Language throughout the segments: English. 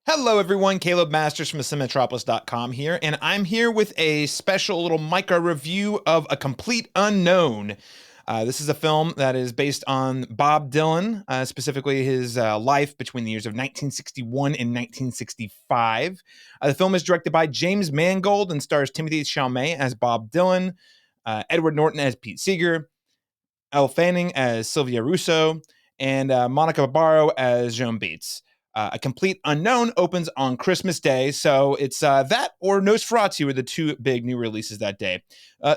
Hello, everyone. Caleb Masters from thecinematropolis.com here, and I'm here with a special little micro review of A Complete Unknown. This is a film that is based on Bob Dylan, specifically his life between the years of 1961 and 1965. The film is directed by James Mangold and stars Timothée Chalamet as Bob Dylan, Edward Norton as Pete Seeger, Elle Fanning as Sylvia Russo, and Monica Barbaro as Joan Bates. A Complete Unknown opens on Christmas Day, so it's that or Nosferatu are the two big new releases that day.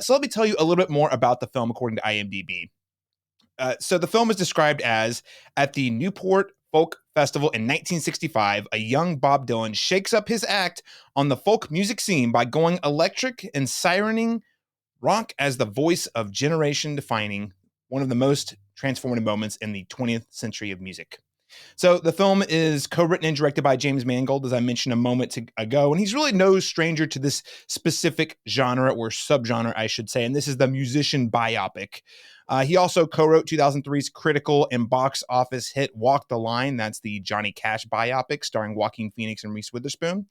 So let me tell you a little bit more about the film according to IMDb. So the film is described as, at the Newport Folk Festival in 1965, a young Bob Dylan shakes up his act on the folk music scene by going electric and sirening rock as the voice of generation defining one of the most transformative moments in the 20th century of music. So the film is co-written and directed by James Mangold, as I mentioned a moment ago, and he's really no stranger to this specific genre or subgenre, I should say, and this is the musician biopic. He also co-wrote 2003's critical and box office hit Walk the Line. That's the Johnny Cash biopic starring Joaquin Phoenix and Reese Witherspoon.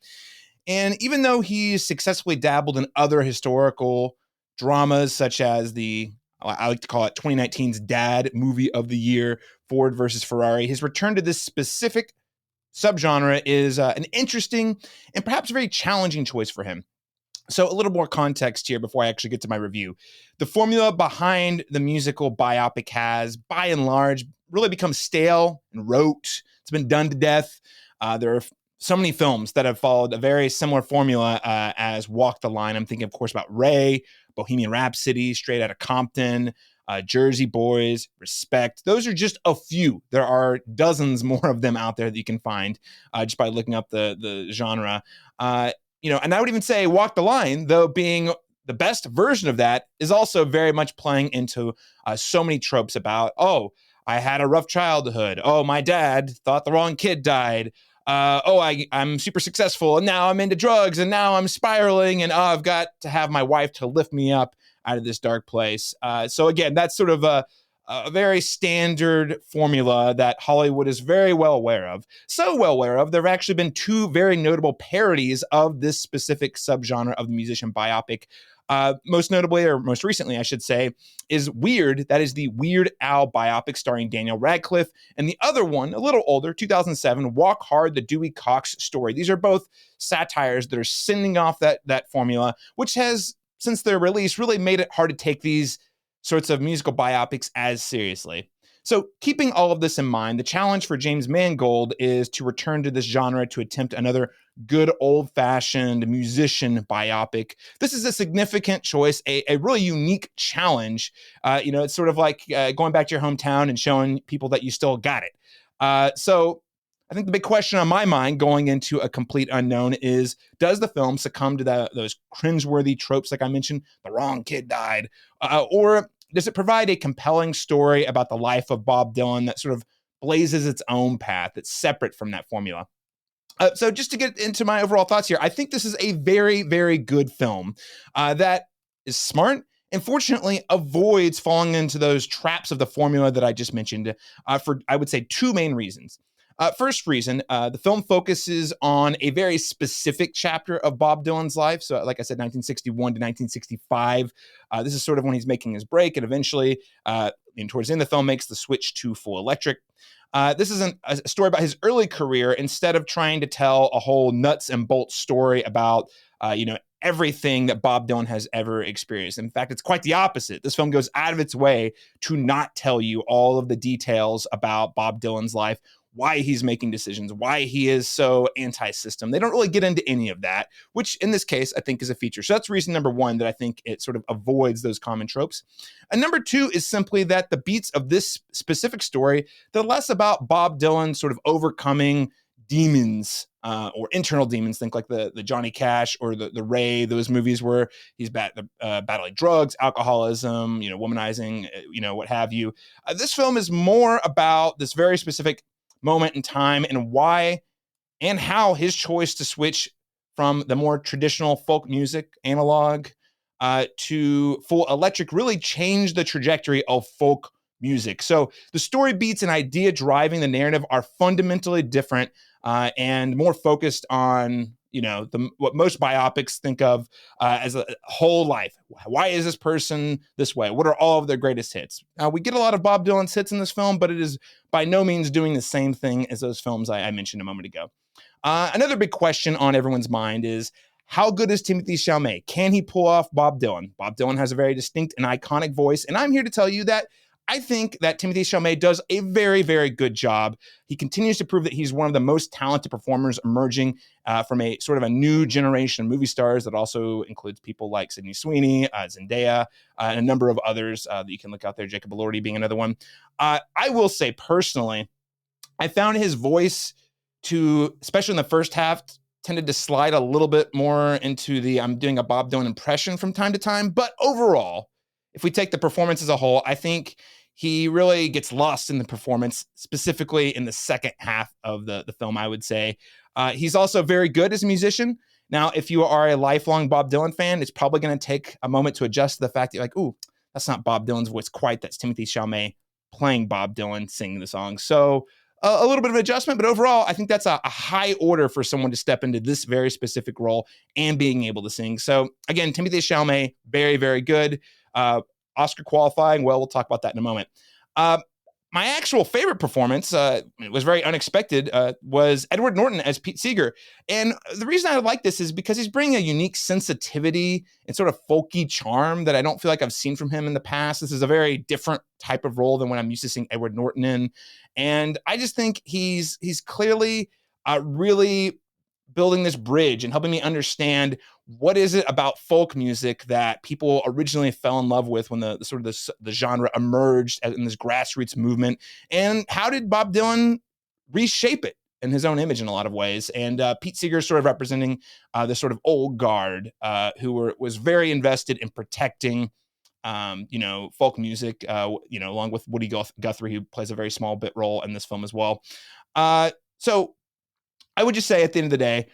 And even though he's successfully dabbled in other historical dramas, such as I like to call it 2019's Dad movie of the year, Ford versus Ferrari, his return to this specific subgenre is an interesting and perhaps very challenging choice for him. So a little more context here before I actually get to my review. The formula behind the musical biopic has, by and large, really become stale and rote. It's been done to death. There are so many films that have followed a very similar formula as Walk the Line. I'm thinking, of course, about Ray, Bohemian Rhapsody, Straight Outta Compton, Jersey Boys, Respect. Those are just a few. There are dozens more of them out there that you can find just by looking up the genre. And I would even say Walk the Line, though being the best version of that, is also very much playing into so many tropes about, I had a rough childhood. Oh, my dad thought the wrong kid died. I'm super successful, and now I'm into drugs, and now I'm spiraling, and I've got to have my wife to lift me up out of this dark place. So again, that's sort of a very standard formula that Hollywood is very well aware of. So well aware of, there have actually been two very notable parodies of this specific subgenre of the musician biopic. Most notably, or most recently, I should say, is Weird. That is the Weird Al biopic starring Daniel Radcliffe. And the other one, a little older, 2007, Walk Hard, the Dewey Cox Story. These are both satires that are sending off that formula, which has, since their release, really made it hard to take these sorts of musical biopics as seriously. So keeping all of this in mind, the challenge for James Mangold is to return to this genre to attempt another good old-fashioned musician biopic. This is a significant choice, a really unique challenge. It's sort of like going back to your hometown and showing people that you still got it. So I think the big question on my mind going into A Complete Unknown is, does the film succumb to those cringeworthy tropes like I mentioned, the wrong kid died, or does it provide a compelling story about the life of Bob Dylan that sort of blazes its own path that's separate from that formula? So just to get into my overall thoughts here, I think this is a very, very good film that is smart and fortunately avoids falling into those traps of the formula that I just mentioned for, I would say, two main reasons. First reason, the film focuses on a very specific chapter of Bob Dylan's life. So like I said, 1961 to 1965. This is sort of when he's making his break, and eventually, towards the end of the film, makes the switch to full electric. This is a story about his early career instead of trying to tell a whole nuts and bolts story about, everything that Bob Dylan has ever experienced. In fact, it's quite the opposite. This film goes out of its way to not tell you all of the details about Bob Dylan's life, why he's making decisions, why he is so anti-system. They don't really get into any of that, which in this case, I think is a feature. So that's reason number one that I think it sort of avoids those common tropes. And number two is simply that the beats of this specific story, they're less about Bob Dylan sort of overcoming demons or internal demons. Think like the Johnny Cash or the Ray, those movies where he's battling drugs, alcoholism, womanizing, what have you. This film is more about this very specific moment in time and why and how his choice to switch from the more traditional folk music analog to full electric really changed the trajectory of folk music. So the story beats and idea driving the narrative are fundamentally different and more focused on what most biopics think of as a whole life. Why is this person this way? What are all of their greatest hits? We get a lot of Bob Dylan's hits in this film, but it is by no means doing the same thing as those films I mentioned a moment ago. Another big question on everyone's mind is, how good is Timothée Chalamet? Can he pull off Bob Dylan? Bob Dylan has a very distinct and iconic voice, and I'm here to tell you that I think that Timothée Chalamet does a very, very good job. He continues to prove that he's one of the most talented performers emerging from a sort of a new generation of movie stars that also includes people like Sydney Sweeney, Zendaya, and a number of others that you can look out there, Jacob Elordi being another one. I will say personally, I found his voice to, especially in the first half, tended to slide a little bit more into the I'm doing a Bob Dylan impression from time to time. But overall, if we take the performance as a whole, I think he really gets lost in the performance, specifically in the second half of the film, I would say. He's also very good as a musician. Now, if you are a lifelong Bob Dylan fan, it's probably going to take a moment to adjust to the fact that you're like, ooh, that's not Bob Dylan's voice quite. That's Timothée Chalamet playing Bob Dylan, singing the song. So a little bit of an adjustment, but overall, I think that's a high order for someone to step into this very specific role and being able to sing. So again, Timothée Chalamet, very, very good. Oscar qualifying, well, we'll talk about that in a moment. My actual favorite performance, it was very unexpected, was Edward Norton as Pete Seeger. And the reason I like this is because he's bringing a unique sensitivity and sort of folky charm that I don't feel like I've seen from him in the past. This is a very different type of role than what I'm used to seeing Edward Norton in. And I just think he's clearly really building this bridge and helping me understand what is it about folk music that people originally fell in love with when the genre emerged in this grassroots movement, and how did Bob Dylan reshape it in his own image in a lot of ways. And Pete Seeger sort of representing the sort of old guard who was very invested in protecting folk music, along with Woody Guthrie, who plays a very small bit role in this film as well. So I would just say at the end of the day,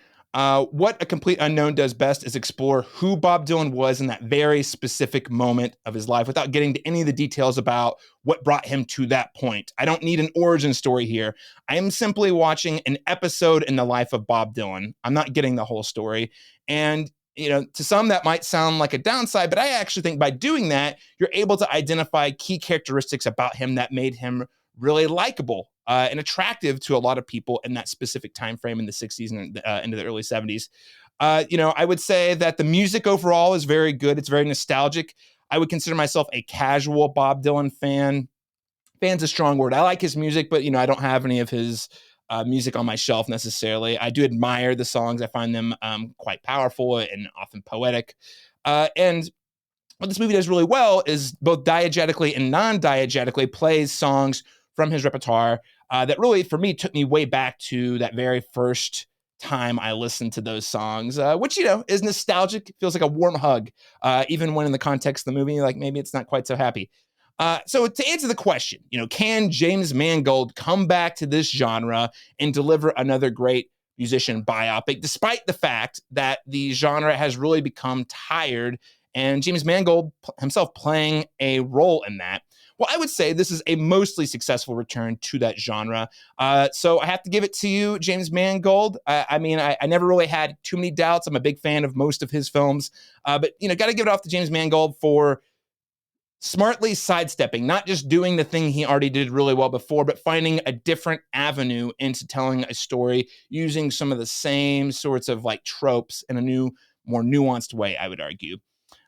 what A Complete Unknown does best is explore who Bob Dylan was in that very specific moment of his life without getting to any of the details about what brought him to that point. I don't need an origin story here. I am simply watching an episode in the life of Bob Dylan. I'm not getting the whole story. And to some that might sound like a downside, but I actually think by doing that, you're able to identify key characteristics about him that made him really likable and attractive to a lot of people in that specific time frame in the 60s and into the early 70s. I would say that the music overall is very good. It's very nostalgic. I would consider myself a casual Bob Dylan fan. Fan's a strong word. I like his music, but I don't have any of his music on my shelf necessarily. I do admire the songs. I find them quite powerful and often poetic. And what this movie does really well is both diegetically and non-diegetically plays songs from his repertoire that really, for me, took me way back to that very first time I listened to those songs, which, is nostalgic, feels like a warm hug, even when in the context of the movie, like maybe it's not quite so happy. So to answer the question, can James Mangold come back to this genre and deliver another great musician biopic, despite the fact that the genre has really become tired and James Mangold himself playing a role in that? Well, I would say this is a mostly successful return to that genre. So I have to give it to you, James Mangold. I never really had too many doubts. I'm a big fan of most of his films. But, got to give it off to James Mangold for smartly sidestepping, not just doing the thing he already did really well before, but finding a different avenue into telling a story using some of the same sorts of tropes in a new, more nuanced way, I would argue.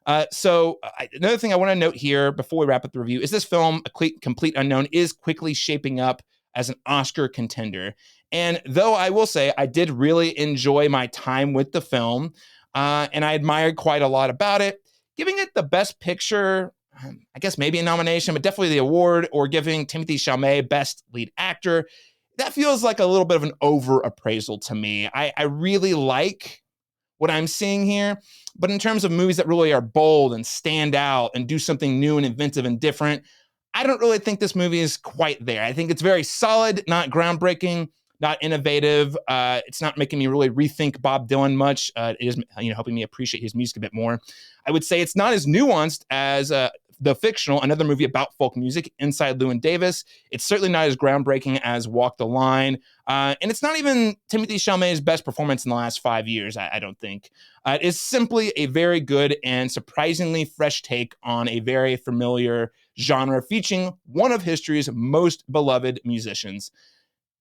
Another thing I want to note here before we wrap up the review is this film, A Complete Unknown, is quickly shaping up as an Oscar contender. And though I will say I did really enjoy my time with the film, and I admired quite a lot about it, giving it the Best Picture, I guess maybe a nomination, but definitely the award, or giving Timothée Chalamet Best Lead Actor, that feels like a little bit of an over-appraisal to me. I really like what I'm seeing here, but in terms of movies that really are bold and stand out and do something new and inventive and different, I don't really think this movie is quite there. I think it's very solid, not groundbreaking, not innovative. It's not making me really rethink Bob Dylan much. It is, helping me appreciate his music a bit more. I would say it's not as nuanced as the fictional, another movie about folk music, Inside Llewyn Davis. It's certainly not as groundbreaking as Walk the Line. And it's not even Timothée Chalamet's best performance in the last 5 years, I don't think. It is simply a very good and surprisingly fresh take on a very familiar genre featuring one of history's most beloved musicians.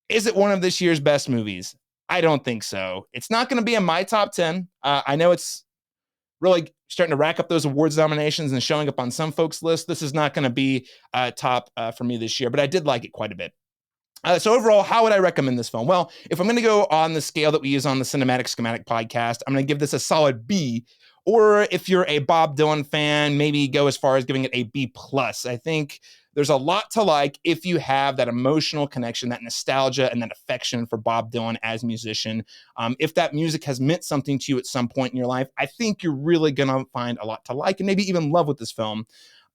Is it one of this year's best movies? I don't think so. It's not going to be in my top 10. I know it's really starting to rack up those awards nominations and showing up on some folks' lists. This is not going to be top for me this year, but I did like it quite a bit. So overall, how would I recommend this film? Well, if I'm going to go on the scale that we use on the Cinematic Schematic podcast, I'm going to give this a solid B. Or if you're a Bob Dylan fan, maybe go as far as giving it a B+. I think there's a lot to like if you have that emotional connection, that nostalgia, and that affection for Bob Dylan as a musician. If that music has meant something to you at some point in your life, I think you're really going to find a lot to like and maybe even love with this film.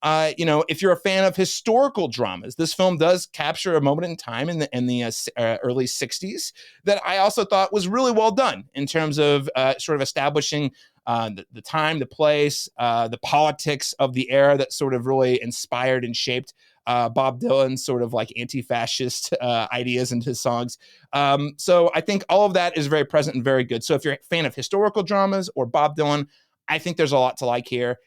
If you're a fan of historical dramas, this film does capture a moment in time in the early 60s that I also thought was really well done in terms of sort of establishing the time, the place, the politics of the era that sort of really inspired and shaped Bob Dylan's sort of like anti-fascist ideas into his songs. So I think all of that is very present and very good. So if you're a fan of historical dramas or Bob Dylan, I think there's a lot to like here.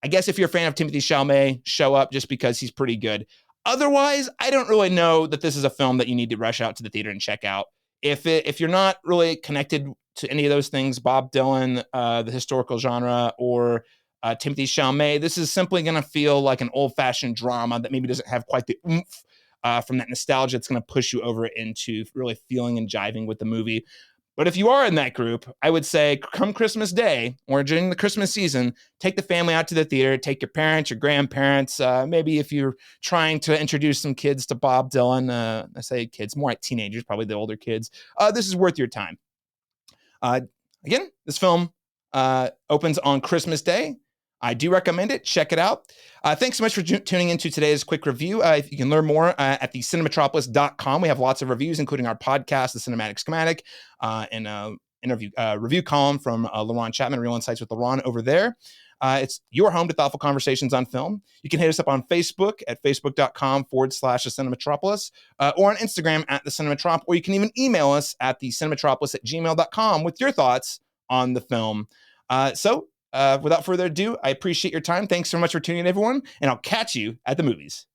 I guess if you're a fan of Timothée Chalamet, show up just because he's pretty good. Otherwise, I don't really know that this is a film that you need to rush out to the theater and check out. If you're not really connected to any of those things, Bob Dylan, the historical genre, or Timothée Chalamet, this is simply going to feel like an old-fashioned drama that maybe doesn't have quite the oomph from that nostalgia. It's going to push you over into really feeling and jiving with the movie. But if you are in that group, I would say come Christmas Day or during the Christmas season, take the family out to the theater, take your parents, your grandparents, maybe if you're trying to introduce some kids to Bob Dylan, I say kids, more like teenagers, probably the older kids. This is worth your time. Again, this film opens on Christmas Day. I do recommend it. Check it out. Thanks so much for tuning into today's quick review. You can learn more at thecinematropolis.com. We have lots of reviews, including our podcast, The Cinematic Schematic, and review column from LaRon Chapman, Real Insights with LaRon over there. It's your home to thoughtful conversations on film. You can hit us up on Facebook at facebook.com/thecinematropolis or on Instagram at thecinematrop, or you can even email us at thecinematropolis@gmail.com with your thoughts on the film. Without further ado, I appreciate your time. Thanks so much for tuning in, everyone, and I'll catch you at the movies.